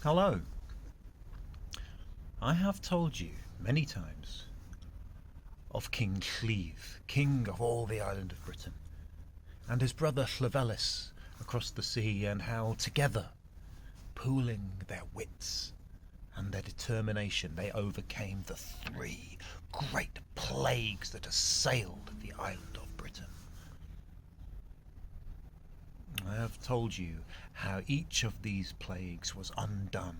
Hello. I have told you many times of King Cleve, king of all the island of Britain, and his brother Llavelis across the sea, and how together, pooling their wits and their determination, they overcame the three great plagues that assailed the island of Britain. I have told you how each of these plagues was undone,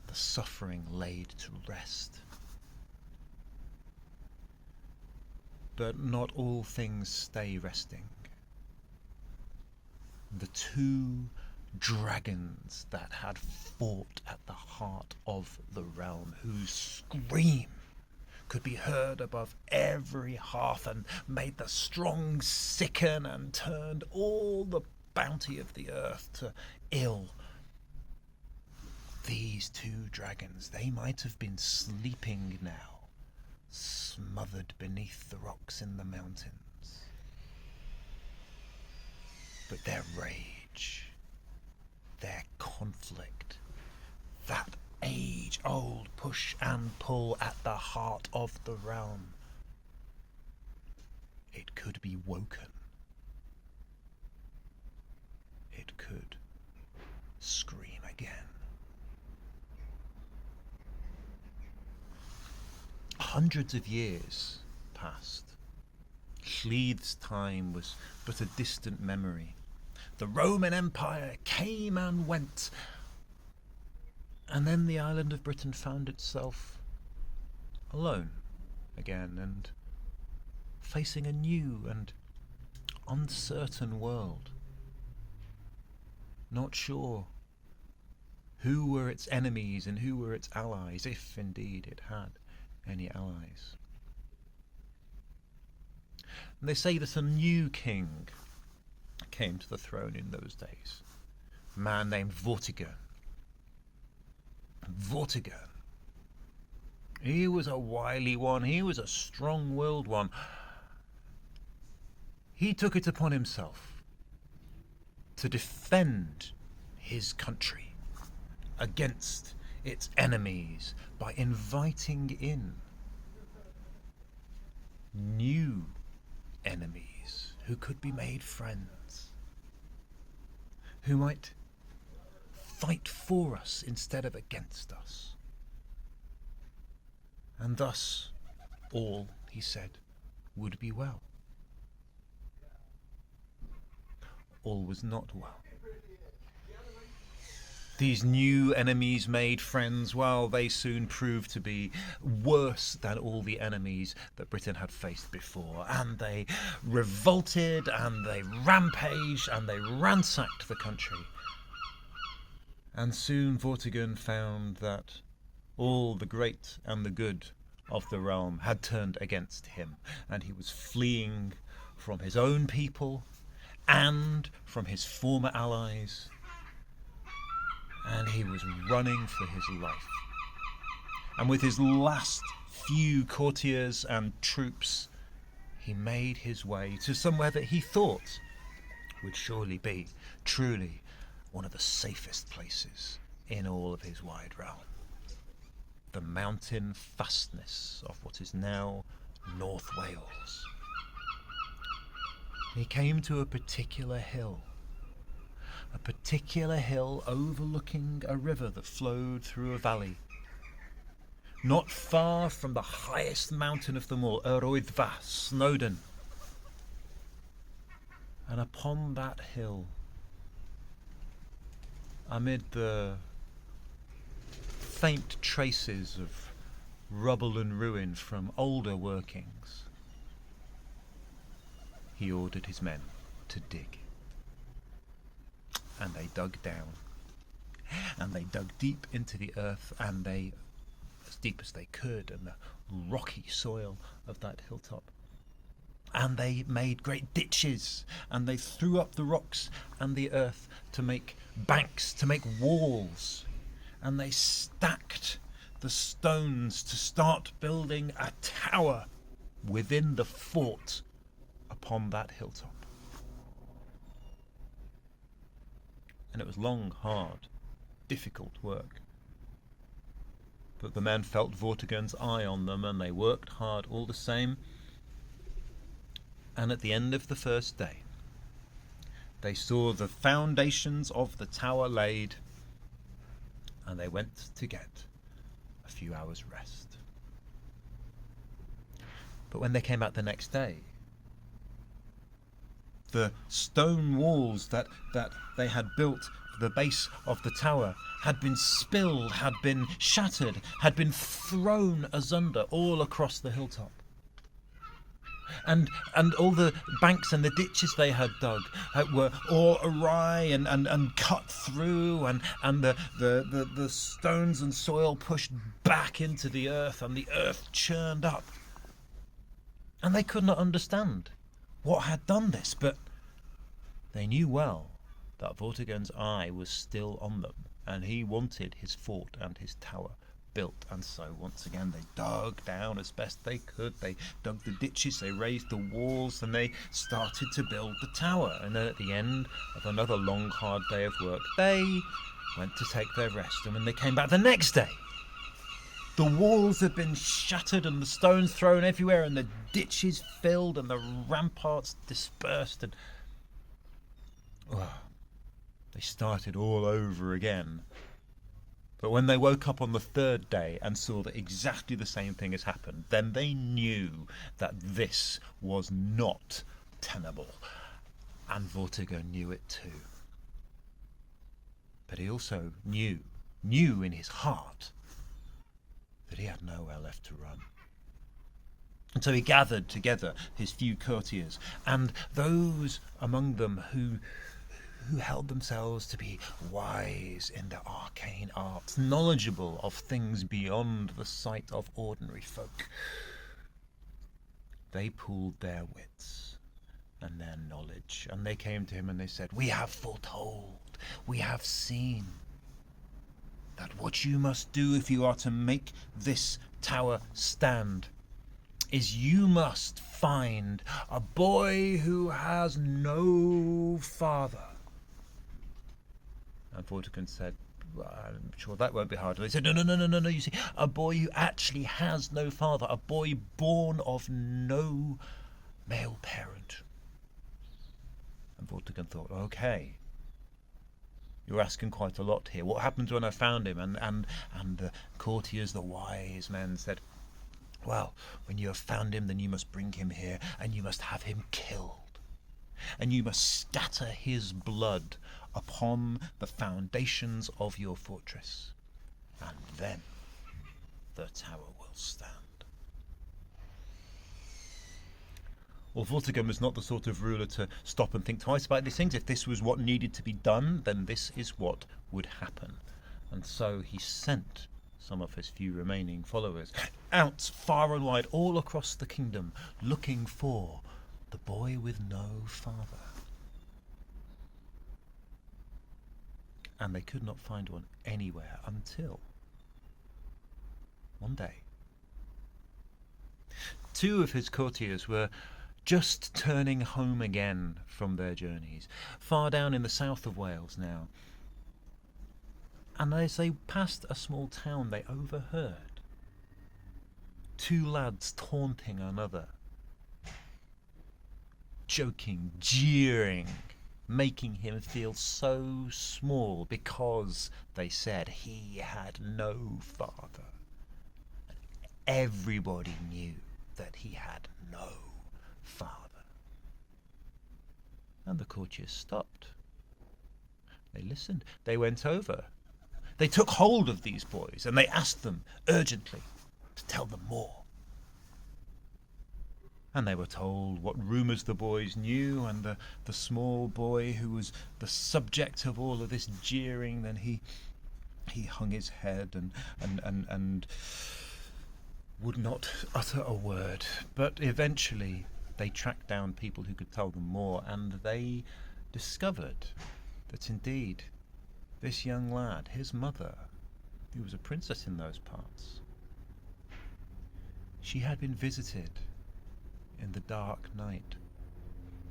the suffering laid to rest. But not all things stay resting. The two dragons that had fought at the heart of the realm, whose scream could be heard above every hearth and made the strong sicken and turned all the bounty of the earth to ill. These two dragons, they might have been sleeping now, smothered beneath the rocks in the mountains. But their rage, their conflict, that age-old push and pull at the heart of the realm, it could be woken. It could scream again. Hundreds of years passed. Cleve's time was but a distant memory. The Roman Empire came and went, and then the island of Britain found itself alone again and facing a new and uncertain world. Not sure who were its enemies and who were its allies, if indeed it had any allies. And they say that a new king came to the throne in those days, a man named Vortigern. Vortigern, he was a wily one, he was a strong-willed one. He took it upon himself to defend his country against its enemies by inviting in new enemies who could be made friends, who might fight for us instead of against us. And thus all, he said, would be well. All was not well. These new enemies made friends, while they soon proved to be worse than all the enemies that Britain had faced before. And they revolted, and they rampaged, and they ransacked the country. And soon Vortigern found that all the great and the good of the realm had turned against him, and he was fleeing from his own people and from his former allies, and he was running for his life. And with his last few courtiers and troops, he made his way to somewhere that he thought would surely be truly one of the safest places in all of his wide realm. The mountain fastness of what is now North Wales. He came to a particular hill overlooking a river that flowed through a valley. Not far from the highest mountain of them all, Yr Wyddfa, Snowdon. And upon that hill, amid the faint traces of rubble and ruin from older workings, he ordered his men to dig. And they dug down, and they dug deep into the earth, and they, as deep as they could, in the rocky soil of that hilltop. And they made great ditches, and they threw up the rocks and the earth to make banks, to make walls, and they stacked the stones to start building a tower within the fort upon that hilltop. And it was long hard difficult work. But the men felt Vortigern's eye on them, and they worked hard all the same. And at the end of the first day, they saw the foundations of the tower laid, and they went to get a few hours' rest. But when they came back the next day, the stone walls that they had built for the base of the tower had been spilled, had been shattered, had been thrown asunder all across the hilltop. And all the banks and the ditches they had dug were all awry and cut through, and the stones and soil pushed back into the earth, and the earth churned up. And they could not understand what had done this, but they knew well that Vortigern's eye was still on them, and he wanted his fort and his tower built. And so once again they dug down as best they could. They dug the ditches, they raised the walls, and they started to build the tower. And then at the end of another long hard day of work, they went to take their rest. And when they came back the next day, the walls had been shattered and the stones thrown everywhere, and the ditches filled and the ramparts dispersed, and they started all over again. But when they woke up on the third day and saw that exactly the same thing has happened, then they knew that this was not tenable. And Vortigern knew it too. But he also knew in his heart that he had nowhere left to run. And so he gathered together his few courtiers, and those among them who held themselves to be wise in their arcane arts, knowledgeable of things beyond the sight of ordinary folk. They pooled their wits and their knowledge, and they came to him and they said, "We have foretold, we have seen that what you must do if you are to make this tower stand is you must find a boy who has no father." And Vortigern said, "Well, I'm sure that won't be hard." And they said, No, you see, a boy who actually has no father, a boy born of no male parent. And Vortigern thought, okay, you're asking quite a lot here. What happens when I found him? And the courtiers, the wise men said, "Well, when you have found him, then you must bring him here, and you must have him killed. And you must scatter his blood upon the foundations of your fortress, and then the tower will stand." Well, Vortigern was not the sort of ruler to stop and think twice about these things. If this was what needed to be done, then this is what would happen. And so he sent some of his few remaining followers out far and wide all across the kingdom, looking for the boy with no father. And they could not find one anywhere until one day. Two of his courtiers were just turning home again from their journeys, far down in the south of Wales now. And as they passed a small town, they overheard two lads taunting another, joking, jeering, making him feel so small because, they said, he had no father. And everybody knew that he had no father. And the courtiers stopped. They listened. They went over. They took hold of these boys and they asked them urgently to tell them more. And they were told what rumours the boys knew, and the small boy who was the subject of all of this jeering, then he hung his head and would not utter a word. But eventually they tracked down people who could tell them more, and they discovered that indeed this young lad, his mother, who was a princess in those parts, she had been visited in the dark night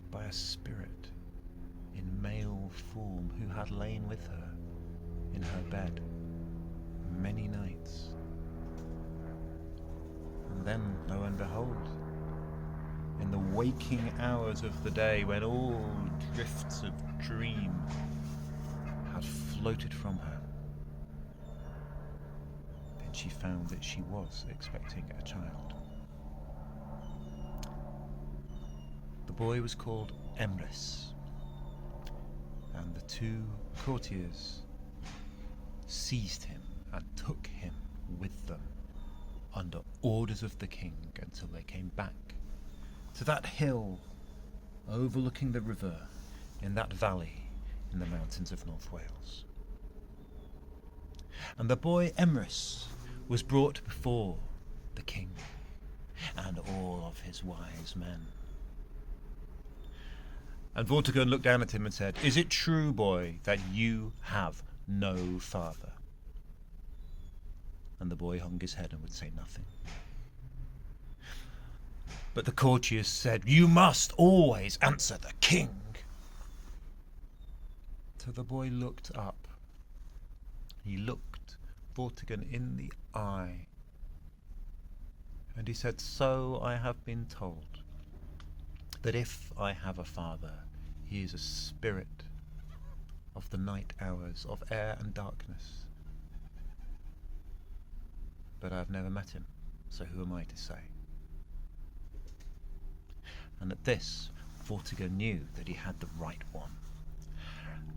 by a spirit in male form who had lain with her in her bed many nights. And then, lo and behold, in the waking hours of the day, when all drifts of dream had floated from her, then she found that she was expecting a child. The boy was called Emrys, and the two courtiers seized him and took him with them under orders of the king until they came back to that hill overlooking the river in that valley in the mountains of North Wales. And the boy Emrys was brought before the king and all of his wise men. And Vortigern looked down at him and said, "Is it true, boy, that you have no father?" And the boy hung his head and would say nothing. But the courtiers said, "You must always answer the king." So the boy looked up. He looked Vortigern in the eye. And he said, "So I have been told that if I have a father, he is a spirit of the night hours, of air and darkness. But I have never met him, so who am I to say?" And at this, Vortigern knew that he had the right one.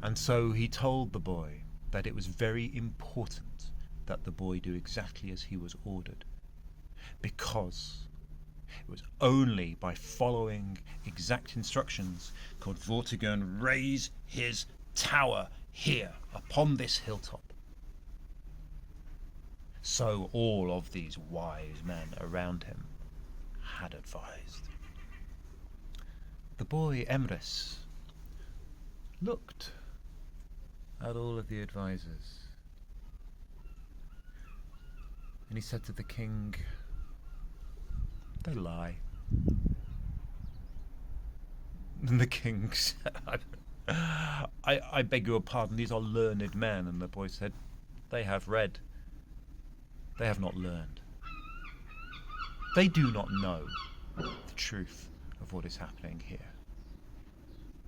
And so he told the boy that it was very important that the boy do exactly as he was ordered, because it was only by following exact instructions could Vortigern raise his tower here upon this hilltop. So all of these wise men around him had advised. The boy Emrys looked at all of the advisors, and he said to the king, "They lie." And the king said, I beg your pardon, these are learned men." And the boy said, "They have read. They have not learned. They do not know the truth of what is happening here."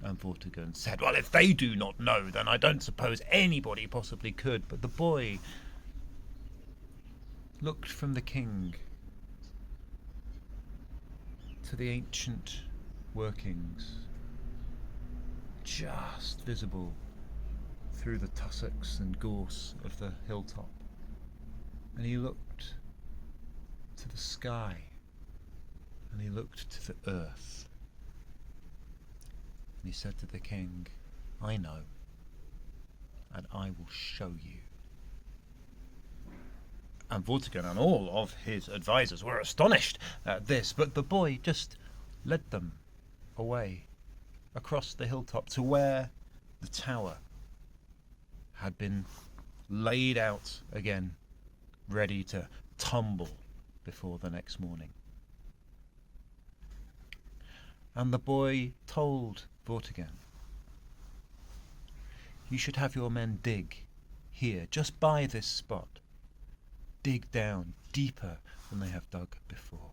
And Vortigern said, "Well, if they do not know, then I don't suppose anybody possibly could." But the boy looked from the king to the ancient workings, just visible through the tussocks and gorse of the hilltop. And he looked to the sky, and he looked to the earth. And he said to the king, "I know, and I will show you." And Vortigern and all of his advisors were astonished at this, but the boy just led them away across the hilltop to where the tower had been laid out again, ready to tumble before the next morning. And the boy told Vortigern, "You should have your men dig here, just by this spot. Dig down deeper than they have dug before.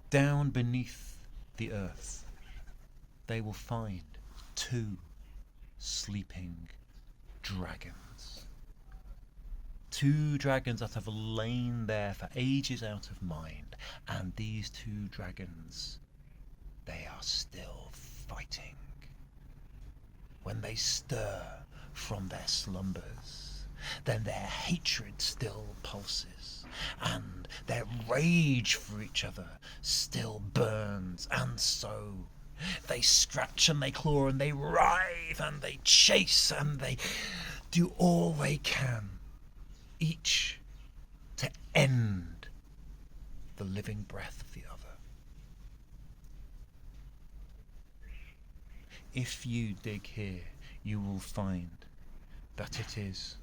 Down beneath the earth, they will find 2 sleeping dragons. 2 dragons that have lain there for ages out of mind. And these 2 dragons, they are still fighting. When they stir from their slumbers, then their hatred still pulses, and their rage for each other still burns, and so they scratch and they claw and they writhe and they chase and they do all they can, each to end the living breath of the other. If you dig here, you will find that it is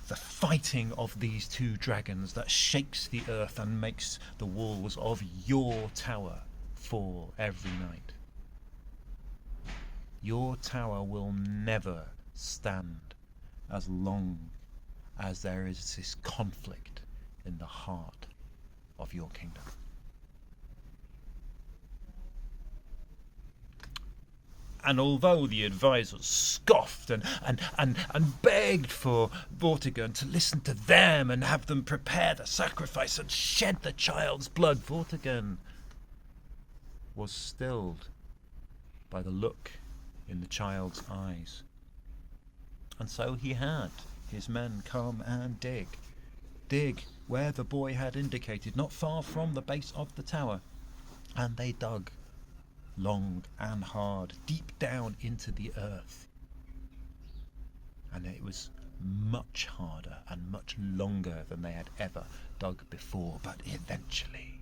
the fighting of these 2 dragons that shakes the earth and makes the walls of your tower fall every night. Your tower will never stand as long as there is this conflict in the heart of your kingdom. And although the advisors scoffed and begged for Vortigern to listen to them and have them prepare the sacrifice and shed the child's blood, Vortigern was stilled by the look in the child's eyes. And so he had his men come and dig where the boy had indicated, not far from the base of the tower. And they dug long and hard, deep down into the earth. And it was much harder and much longer than they had ever dug before. But eventually,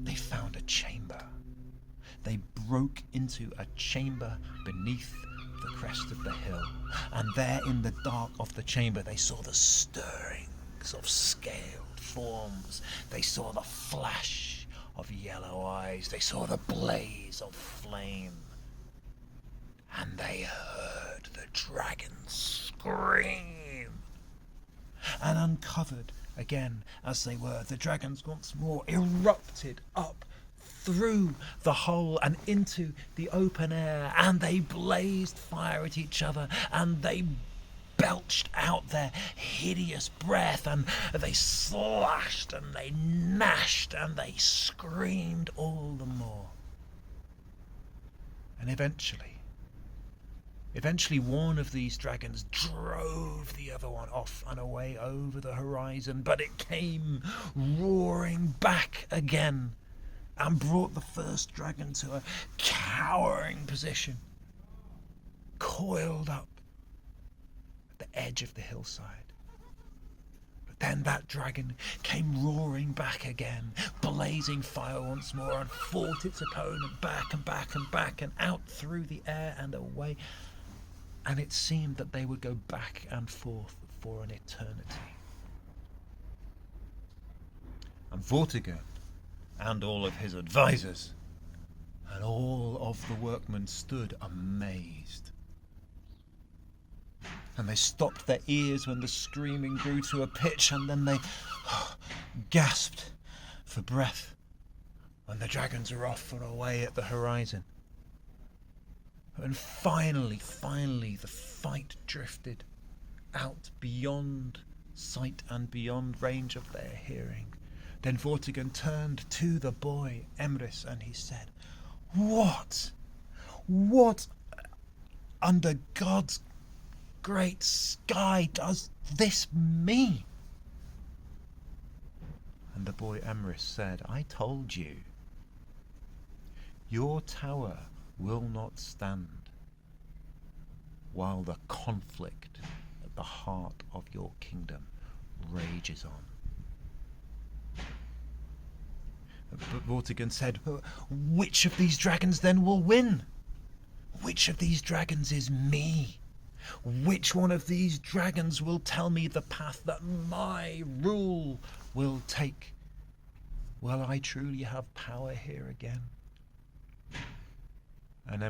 they found a chamber. They broke into a chamber beneath the crest of the hill. And there in the dark of the chamber, they saw the stirrings of scaled forms. They saw the flash of yellow eyes. They saw the blaze of flame. And they heard the dragon scream. And uncovered again as they were, the dragons once more erupted up through the hole and into the open air, and they blazed fire at each other, and they belched out their hideous breath, and they slashed and they gnashed and they screamed all the more. And eventually one of these dragons drove the other one off and away over the horizon, but it came roaring back again and brought the first dragon to a cowering position, coiled up at the edge of the hillside. But then that dragon came roaring back again, blazing fire once more, and fought its opponent back and back and back and out through the air and away. And it seemed that they would go back and forth for an eternity. And Vortigern and all of his advisors and all of the workmen stood amazed. And they stopped their ears when the screaming grew to a pitch, and then they gasped for breath when the dragons were off and away at the horizon. And finally, the fight drifted out beyond sight and beyond range of their hearing. Then Vortigern turned to the boy, Emrys, and he said, What under God's great sky does this mean? And the boy Emrys said, I told you, your tower will not stand while the conflict at the heart of your kingdom rages on. But Vortigern said, which of these dragons then will win? Which of these dragons is me? Which one of these dragons will tell me the path that my rule will take? Will I truly have power here again? And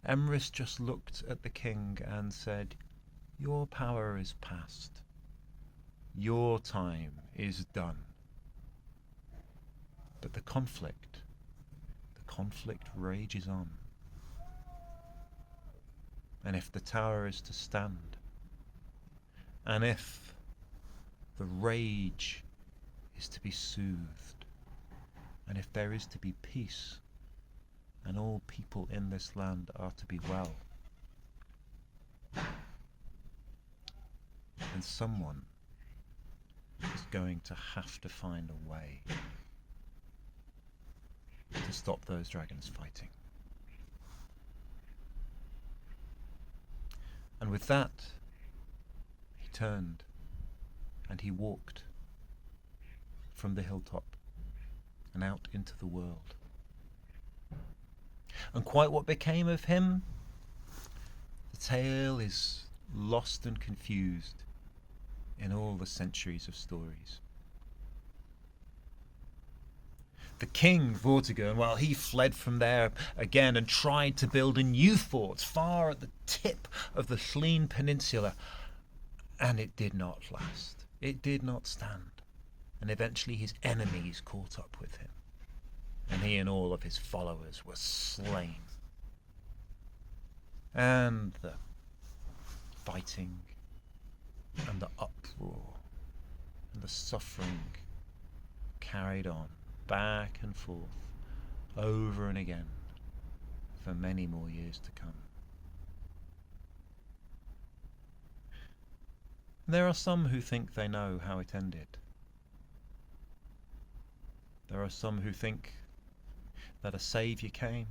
Emrys just looked at the king and said, your power is past. Your time is done. But the conflict rages on. And if the tower is to stand, and if the rage is to be soothed, and if there is to be peace, and all people in this land are to be well, then someone is going to have to find a way to stop those dragons fighting. And with that, he turned and he walked from the hilltop and out into the world. And quite what became of him, the tale is lost and confused in all the centuries of stories. The king, Vortigern, well, he fled from there again and tried to build a new fort far at the tip of the Llŷn Peninsula. And it did not last. It did not stand. And eventually his enemies caught up with him. And he and all of his followers were slain. And the fighting and the uproar and the suffering carried on back and forth over and again for many more years to come. There are some who think they know how it ended. There are some who think that a saviour came,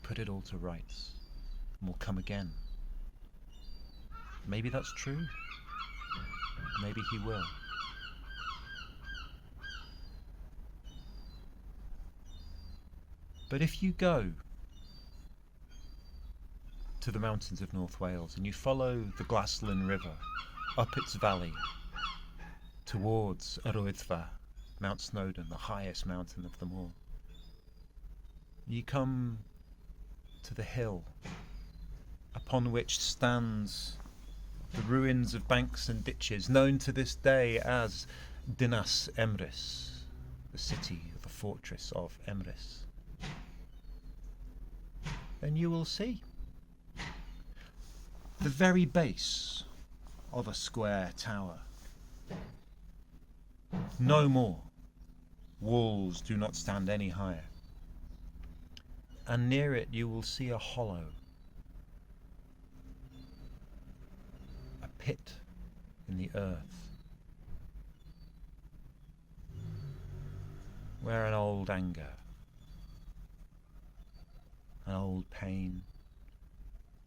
put it all to rights, and will come again. Maybe that's true. Maybe he will. But if you go to the mountains of North Wales and you follow the Glaslyn River up its valley towards Yr Wyddfa, Mount Snowdon, the highest mountain of them all, you come to the hill upon which stands the ruins of banks and ditches known to this day as Dinas Emrys, the city, the fortress of Emrys. Then you will see the very base of a square tower. No more. Walls do not stand any higher. And near it you will see a hollow, a pit in the earth, where an old anger, an old pain,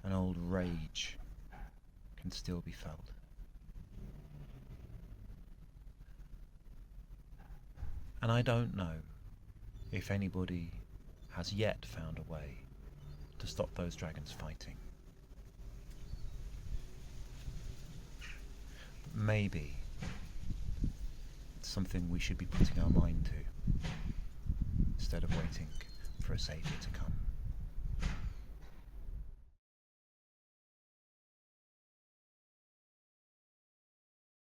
an old rage can still be felt. And I don't know if anybody has yet found a way to stop those dragons fighting. But maybe it's something we should be putting our mind to instead of waiting for a saviour to come.